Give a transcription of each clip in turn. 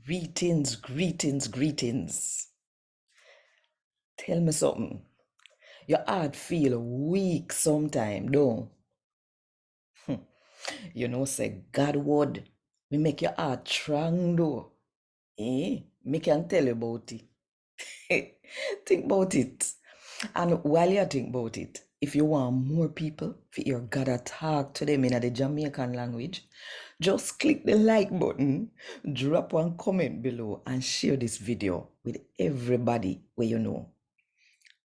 Greetings, greetings, greetings. Tell me something. Your heart feel weak sometime, don't? You know, say God word, we make your heart strong though. Me can tell you about it. Think about it. And while you think about it, if you want more people to hear God talk to them in the Jamaican language, just click the like button, drop one comment below, and share this video with everybody where you know.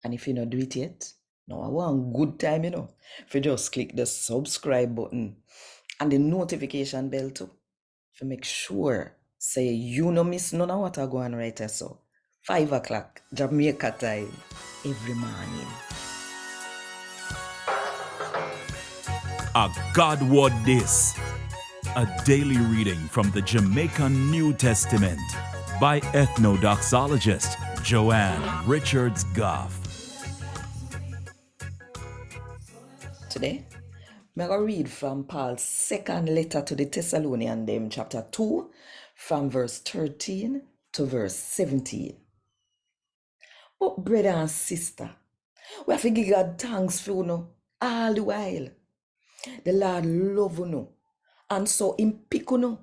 And if you not do it yet, now I want good time, if you just click the subscribe button and the notification bell too, to make sure say you no miss none of what I go on right so 5 o'clock Jamaica time every morning. A God Word This, a daily reading from the Jamaican New Testament by Ethnodoxologist Joanne Richards Goffe. Today, I'm going to read from Paul's second letter to the Thessalonians, chapter 2, from verse 13 to verse 17. But brother and sister, we have to give God thanks for you all the while. The Lord love you, and so Him pick you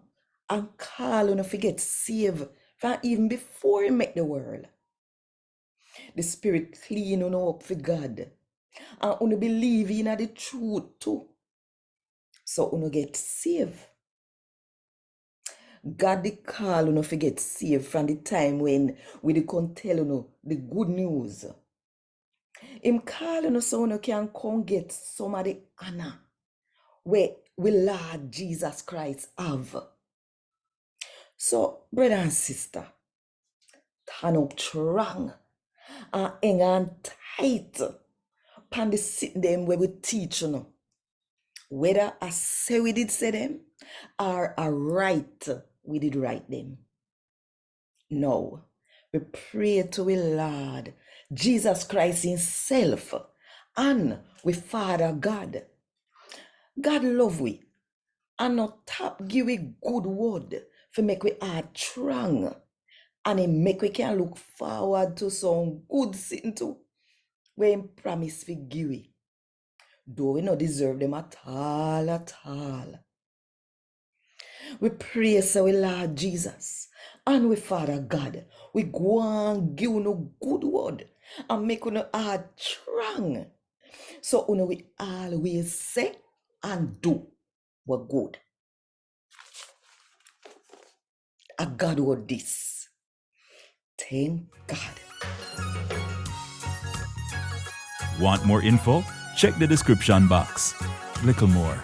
and call you to get saved from even before He make the world. The Spirit clean you up for God, and you believe in the truth too. So you get saved. God dey call you to get saved from the time when we dey come tell you the good news. Him call you so you can come get some of the honor where we Lord Jesus Christ have. So, brother and sister, turn up strong and hang on tight pan the sit them where we teach you. Whether I say we did say them or I write we did write them. No, we pray to we Lord Jesus Christ Himself and we Father God. God love we and not tap give we good word for make we heart strong and it make we can look forward to some good thing too where Him promise we give we. Though we not deserve them at all, at all. We pray, so we Lord Jesus and we Father God. We go and give you good word and make you heart strong. So you we always say and do what good. A God word this. Thank God. Want more info? Check the description box. Little more.